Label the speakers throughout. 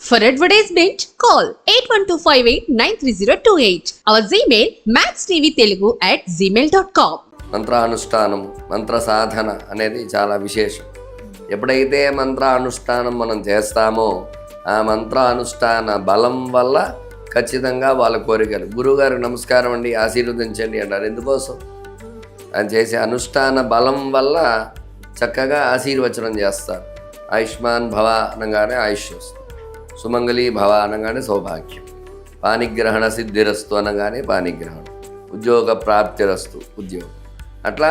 Speaker 1: For advertisement, call 8125893028. Our Gmail maxtvtelugu@gmail.com.
Speaker 2: మంత్రానుష్ఠానం మంత్ర సాధన అనేది చాలా విశేషం. ఎప్పుడైతే మంత్రానుష్ఠానం మనం చేస్తామో ఆ మంత్రానుష్ఠాన బలం వల్ల ఖచ్చితంగా వాళ్ళ కోరికలు గురువుగారికి నమస్కారం అండి ఆశీర్వదించండి అంటారు. ఎందుకోసం ఆయన చేసే అనుష్ఠాన బలం వల్ల చక్కగా ఆశీర్వచనం చేస్తారు. ఆయుష్మాన్ భవ అనగానే ఆయుష్ వస్తుంది, సుమంగళీ భవ అనగానే సౌభాగ్యం, పానిగ్రహణ సిద్ధిరస్తు అనగానే పానిగ్రహణం, ఉద్యోగ ప్రాప్తిరస్తు ఉద్యోగం. అట్లా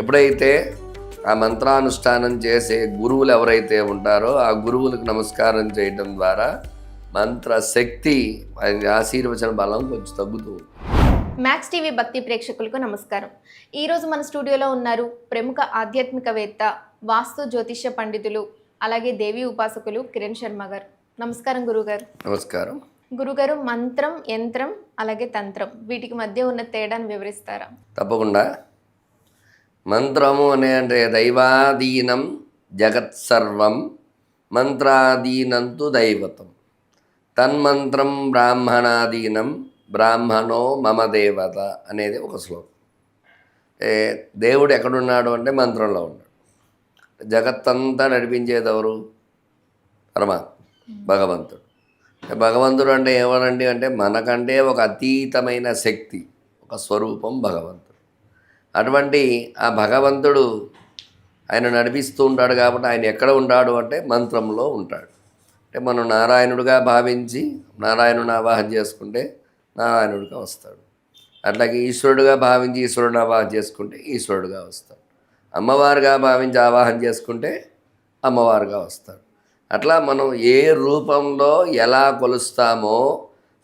Speaker 2: ఎప్పుడైతే ఆ మంత్రానుష్ఠానం చేసే గురువులు ఎవరైతే ఉంటారో ఆ గురువులకు నమస్కారం చేయడం ద్వారా మంత్రశక్తి ఆశీర్వచన బలం కొంచెం తగ్గుతూ ఉంటుంది.
Speaker 3: మ్యాక్స్ టీవీ భక్తి ప్రేక్షకులకు నమస్కారం. ఈరోజు మన స్టూడియోలో ఉన్నారు ప్రముఖ ఆధ్యాత్మికవేత్త, వాస్తు జ్యోతిష్య పండితులు, అలాగే దేవి ఉపాసకులు కిరణ్ శర్మ గారు. నమస్కారం గురుగారు.
Speaker 2: నమస్కారం
Speaker 3: గురుగారు, మంత్రం, యంత్రం అలాగే తంత్రం వీటికి మధ్య ఉన్న తేడాను వివరిస్తారా?
Speaker 2: తప్పకుండా. మంత్రము అంటే దైవాధీనం జగత్సర్వం మంత్రాధీనంతు దైవతం, తన్మంత్రం బ్రాహ్మణాధీనం బ్రాహ్మణో మమ దేవత అనేది ఒక శ్లోకం. దేవుడు ఎక్కడున్నాడు అంటే మంత్రంలో ఉన్నాడు. జగత్తంతా నడిపించేది ఎవరు? పరమాత్మ, భగవంతుడు. భగవంతుడు అంటే ఎవరండి అంటే మనకంటే ఒక అతీతమైన శక్తి, ఒక స్వరూపం భగవంతుడు. అటువంటి ఆ భగవంతుడు ఆయన నడిపిస్తూ ఉంటాడు. కాబట్టి ఆయన ఎక్కడ ఉంటాడు అంటే మంత్రంలో ఉంటాడు. అంటే మనం నారాయణుడిగా భావించి నారాయణుని ఆవాహన చేసుకుంటే నారాయణుడిగా వస్తాడు. అట్లాగే ఈశ్వరుడుగా భావించి ఈశ్వరుని ఆవాహన చేసుకుంటే ఈశ్వరుడుగా వస్తాడు. అమ్మవారుగా భావించి ఆవాహన చేసుకుంటే అమ్మవారుగా వస్తాడు. అట్లా మనం ఏ రూపంలో ఎలా కొలుస్తామో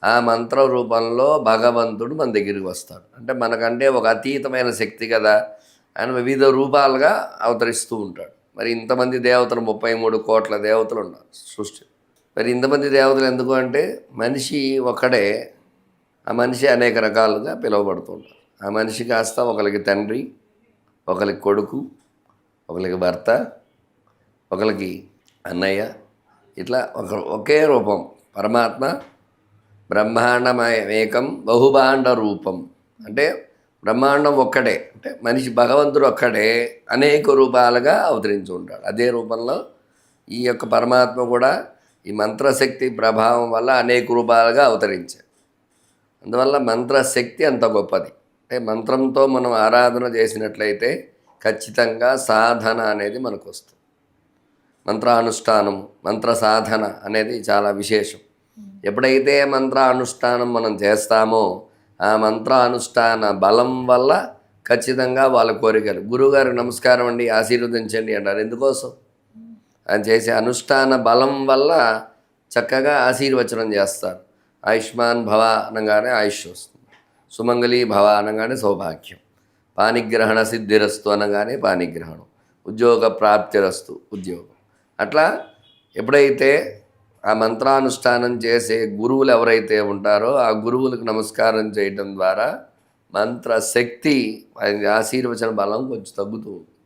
Speaker 2: ఆ మంత్ర రూపంలో భగవంతుడు మన దగ్గరికి వస్తాడు. అంటే మనకంటే ఒక అతీతమైన శక్తి కదా, ఆయన వివిధ రూపాలుగా అవతరిస్తూ ఉంటాడు. మరి ఇంతమంది దేవతలు, 33 కోట్ల దేవతలు ఉన్నారు సృష్టి. మరి ఇంతమంది దేవతలు ఎందుకు అంటే మనిషి ఒకడే, ఆ మనిషి అనేక రకాలుగా పిలువబడుతూ ఉంటారు. ఆ మనిషి కాస్త ఒకరికి తండ్రి, ఒకరికి కొడుకు, ఒకరికి భర్త, ఒకరికి అన్నయ్య, ఇట్లా ఒకే రూపం. పరమాత్మ బ్రహ్మాండమేకం బహుభాండ రూపం. అంటే బ్రహ్మాండం ఒక్కడే, అంటే మనిషి భగవంతుడు ఒక్కడే అనేక రూపాలుగా అవతరించి ఉంటాడు. అదే రూపంలో ఈ యొక్క పరమాత్మ కూడా ఈ మంత్రశక్తి ప్రభావం వల్ల అనేక రూపాలుగా అవతరించాడు. అందువల్ల మంత్రశక్తి అంత గొప్పది. అంటే మంత్రంతో మనం ఆరాధన చేసినట్లయితే ఖచ్చితంగా సాధన అనేది మనకు వస్తుంది. మంత్రానుష్ఠానం మంత్ర సాధన అనేది చాలా విశేషం. ఎప్పుడైతే మంత్రానుష్ఠానం మనం చేస్తామో ఆ మంత్రానుష్ఠాన బలం వల్ల ఖచ్చితంగా వాళ్ళ కోరికలు గురువుగారికి నమస్కారం అండి ఆశీర్వదించండి అంటారు. ఎందుకోసం ఆయన చేసే అనుష్ఠాన బలం వల్ల చక్కగా ఆశీర్వచనం చేస్తారు. ఆయుష్మాన్ భవ అనగానే ఆయుష్ వస్తుంది, సుమంగళీ భవ అనగానే సౌభాగ్యం, పానిగ్రహణ సిద్ధిరస్తు అనగానే పానిగ్రహణం, ఉద్యోగ ప్రాప్తిరస్తు ఉద్యోగం. అట్లా ఎప్పుడైతే ఆ మంత్రానుష్ఠానం చేసే గురువులు ఎవరైతే ఉంటారో ఆ గురువులకు నమస్కారం చేయడం ద్వారా మంత్రశక్తి ఆయన ఆశీర్వచన బలం కొంచెం తగ్గుతూ ఉంటుంది.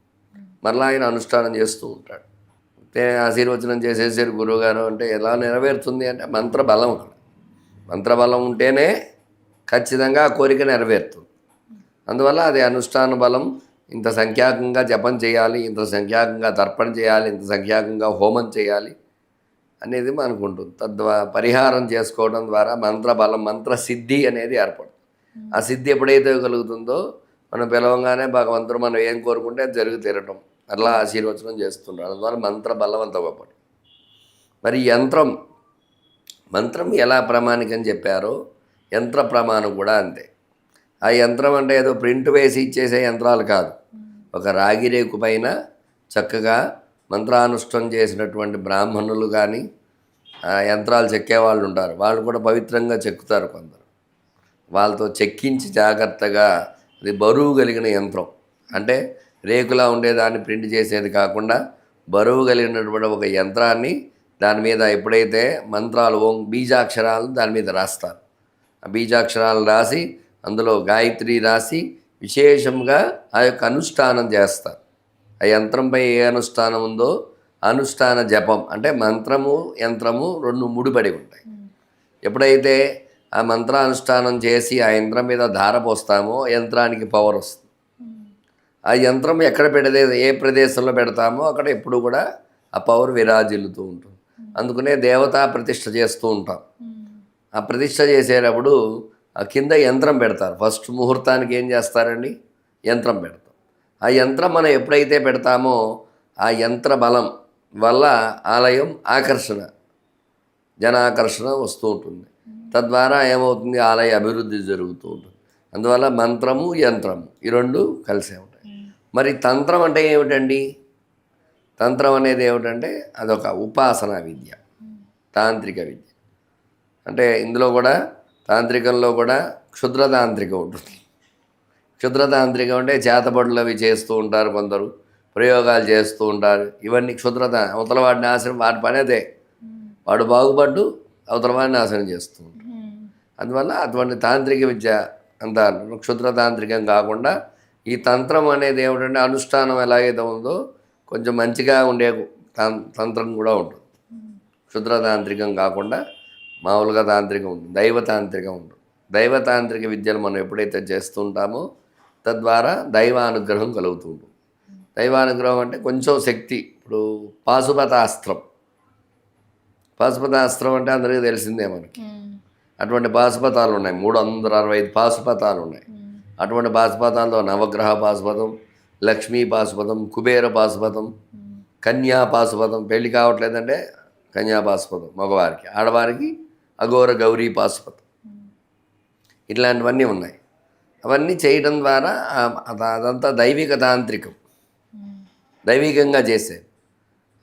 Speaker 2: మరలా ఆయన అనుష్ఠానం చేస్తూ ఉంటాడు. అంటే ఆశీర్వచనం చేసేసారు గురువుగారు అంటే ఎలా నెరవేరుతుంది అంటే మంత్రబలం. అక్కడ మంత్రబలం ఉంటేనే ఖచ్చితంగా ఆ కోరిక నెరవేరుతుంది. అందువల్ల అది అనుష్ఠాన బలం. ఇంత సంఖ్యాకంగా జపం చేయాలి, ఇంత సంఖ్యాకంగా తర్పణ చేయాలి, ఇంత సంఖ్యాకంగా హోమం చేయాలి అనేది మనకు ఉంటుంది. పరిహారం చేసుకోవడం ద్వారా మంత్రబలం, మంత్రసిద్ధి అనేది ఏర్పడుతుంది. ఆ సిద్ధి ఎప్పుడైతే కలుగుతుందో మనం పిలవంగానే భగవంతుడు మనం ఏం కోరుకుంటే అది జరిగి తీరటం, అట్లా ఆశీర్వచనం చేస్తుంటాడు. అందువల్ల మంత్ర బలవంత గొప్పది. మరి మంత్రం ఎలా ప్రామాణికం చెప్పారో యంత్ర ప్రమాణం కూడా అంతే. ఆ యంత్రం అంటే ఏదో ప్రింట్ వేసి ఇచ్చేసే యంత్రాలు కాదు. ఒక రాగి రేకు పైన చక్కగా మంత్రానుష్ఠానం చేసినటువంటి బ్రాహ్మణులు కానీ యంత్రాలు చెక్కేవాళ్ళు ఉంటారు. వాళ్ళు కూడా పవిత్రంగా చెక్కుతారు. కొందరు వాళ్ళతో చెక్కించి జాగ్రత్తగా, అది బరువు కలిగిన యంత్రం. అంటే రేకులా ఉండేదాన్ని ప్రింట్ చేసేది కాకుండా బరువు కలిగినటువంటి ఒక యంత్రాన్ని దాని మీద ఎప్పుడైతే మంత్రాలు బీజాక్షరాలు దాని మీద రాస్తారు. ఆ బీజాక్షరాలు రాసి అందులో గాయత్రి రాసి విశేషంగా ఆ యొక్క అనుష్ఠానం చేస్తారు. ఆ యంత్రంపై ఏ అనుష్ఠానం ఉందో అనుష్ఠాన జపం అంటే మంత్రము యంత్రము రెండు ముడిపడి ఉంటాయి. ఎప్పుడైతే ఆ మంత్రానుష్ఠానం చేసి ఆ యంత్రం మీద ధార పోస్తామో యంత్రానికి పవర్ వస్తుంది. ఆ యంత్రం ఎక్కడ పెడితే ఏ ప్రదేశంలో పెడతామో అక్కడ ఎప్పుడు కూడా ఆ పవర్ విరాజిల్లుతూ ఉంటుంది. అందుకనే దేవతా ప్రతిష్ఠ చేస్తూ ఉంటాం. ఆ ప్రతిష్ఠ చేసేటప్పుడు ఆ కింద యంత్రం పెడతారు. ఫస్ట్ ముహూర్తానికి ఏం చేస్తారండి, యంత్రం పెడతాం. ఆ యంత్రం మనం ఎప్పుడైతే పెడతామో ఆ యంత్ర బలం వల్ల ఆలయం ఆకర్షణ, జనాకర్షణ వస్తూ ఉంటుంది. తద్వారా ఏమవుతుంది, ఆలయ అభివృద్ధి జరుగుతూ ఉంటుంది. అందువల్ల మంత్రము యంత్రము ఈ రెండు కలిసే ఉంటాయి. మరి తంత్రం అంటే ఏమిటండి? తంత్రం అనేది ఏమిటంటే అదొక ఉపాసనా విద్య, తాంత్రిక విద్య. అంటే ఇందులో కూడా తాంత్రికంలో కూడా క్షుద్రతాంత్రికం ఉంటుంది. క్షుద్రతాంత్రికం అంటే చేతబడులు అవి చేస్తూ ఉంటారు, కొందరు ప్రయోగాలు చేస్తూ ఉంటారు. ఇవన్నీ క్షుద్రత. అవతల వాడి నాశనం, వాడి పని అదే. వాడు బాగుపడ్డు అవతల వాడిని నాశనం చేస్తూ ఉంటారు. అందువల్ల అటువంటి తాంత్రిక విద్య అంతా క్షుద్రతాంత్రికం కాకుండా ఈ తంత్రం అనేది ఏమిటంటే అనుష్ఠానం ఎలాగైతే ఉందో కొంచెం మంచిగా ఉండే తంత్రం కూడా ఉంటుంది. క్షుద్రతాంత్రికం కాకుండా మామూలుగా తాంత్రికం ఉంటుంది, దైవతాంత్రికం ఉంటుంది. దైవతాంత్రిక విద్యలు మనం ఎప్పుడైతే చేస్తుంటామో తద్వారా దైవానుగ్రహం కలుగుతూ ఉంటుంది. దైవానుగ్రహం అంటే కొంచెం శక్తి. ఇప్పుడు పాశుపతాస్త్రం అంటే అందరికీ తెలిసిందే మనకి. అటువంటి పాశుపతాలు ఉన్నాయి, 365 పాశుపతాలు ఉన్నాయి. అటువంటి పాశుపతాల్లో నవగ్రహ పాశుపతం, లక్ష్మీ పాశుపతం, కుబేర పాశుపతం, కన్యా పాశుపతం. పెళ్లి కావట్లేదంటే కన్యా పాశుపతం మగవారికి, ఆడవారికి అఘోర గౌరీ పాశుపతం. ఇట్లాంటివన్నీ ఉన్నాయి. అవన్నీ చేయడం ద్వారా అదంతా దైవిక తాంత్రికం, దైవికంగా చేసే.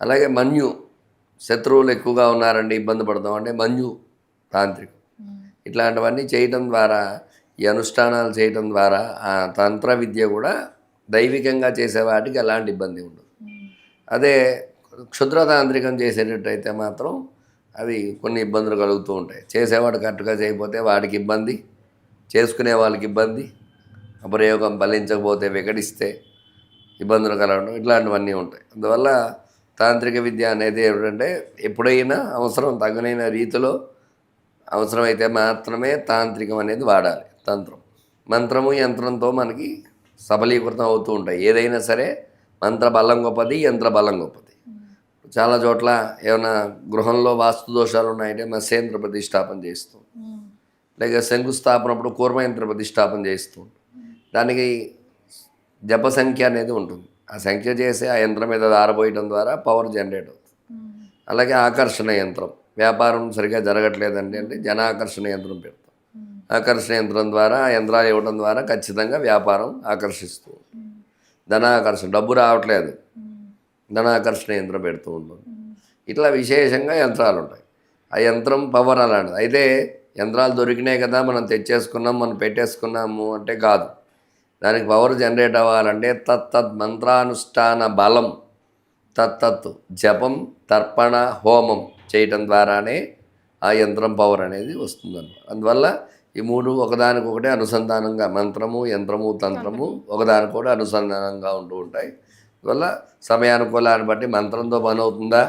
Speaker 2: అలాగే మన్యు, శత్రువులు ఎక్కువగా ఉన్నారండి, ఇబ్బంది పడతాం అంటే మన్యు తాంత్రికం. ఇట్లాంటివన్నీ చేయడం ద్వారా, ఈ అనుష్ఠానాలు చేయడం ద్వారా ఆ తంత్ర విద్య కూడా దైవికంగా చేసేవాటికి ఎలాంటి ఇబ్బంది ఉండదు. అదే క్షుద్రతాంత్రికం చేసేటట్టయితే మాత్రం అవి కొన్ని ఇబ్బందులు కలుగుతూ ఉంటాయి. చేసేవాడు కరెక్ట్గా చేయకపోతే వాడికి ఇబ్బంది, చేసుకునే వాళ్ళకి ఇబ్బంది, ప్రయోగం ఫలించకపోతే వికటిస్తే ఇబ్బందులు కలగడం, ఇట్లాంటివన్నీ ఉంటాయి. అందువల్ల తాంత్రిక విద్య అనేది ఏమిటంటే ఎప్పుడైనా అవసరం తగిన రీతిలో అవసరమైతే మాత్రమే తాంత్రికం అనేది వాడాలి. తంత్రం, మంత్రము యంత్రంతో మనకి సబలీకృతం అవుతూ ఉంటాయి. ఏదైనా సరే మంత్ర బలం గొప్పది, యంత్ర బలం గొప్పది. చాలా చోట్ల ఏమైనా గృహంలో వాస్తు దోషాలు ఉన్నాయంటే మత్స్యంత్ర ప్రతిష్టాపన చేస్తూ, లేక శంకుస్థాపనప్పుడు కూర్మయంత్ర ప్రతిష్టాపన చేస్తూ, దానికి జప సంఖ్య అనేది ఉంటుంది. ఆ సంఖ్య చేసి ఆ యంత్రం మీద ఆరబోయడం ద్వారా పవర్ జనరేట్ అవుతుంది. అలాగే ఆకర్షణ యంత్రం, వ్యాపారం సరిగా జరగట్లేదండి అంటే జనాకర్షణ యంత్రం పెడతాం. ఆకర్షణ యంత్రం ద్వారా, ఆ యంత్రాలు ఇవ్వడం ద్వారా ఖచ్చితంగా వ్యాపారం ఆకర్షిస్తూ, ధనాకర్షణ, డబ్బు రావట్లేదు, ధనాకర్షణ యంత్రం పెడుతూ ఉంటుంది. ఇట్లా విశేషంగా యంత్రాలు ఉంటాయి. ఆ యంత్రం పవర్ అలాంటిది. అయితే యంత్రాలు దొరికినాయి కదా మనం తెచ్చేసుకున్నాం, మనం పెట్టేసుకున్నాము అంటే కాదు. దానికి పవర్ జనరేట్ అవ్వాలంటే తత్తత్ మంత్రానుష్ఠాన బలం, తత్తత్ జపం, తర్పణ, హోమం చేయటం ద్వారానే ఆ యంత్రం పవర్ అనేది వస్తుందన్నమాట. అందువల్ల ఈ మూడు ఒకదానికొకటి అనుసంధానంగా, మంత్రము యంత్రము తంత్రము ఒకదానికొకటి అనుసంధానంగా ఉంటూ ఉంటాయి. అందువల్ల సమయానుకూలాన్ని బట్టి మంత్రంతో పని అవుతుందా,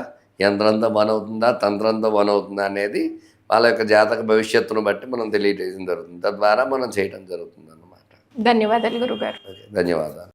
Speaker 2: యంత్రంతో పని అవుతుందా, తంత్రంతో పని అవుతుందా అనేది వాళ్ళ యొక్క జాతక భవిష్యత్తును బట్టి మనం తెలియజేయడం జరుగుతుంది. తద్వారా మనం చేయడం జరుగుతుంది అన్నమాట.
Speaker 3: ధన్యవాదాలు గురుగారు.
Speaker 2: ధన్యవాదాలు.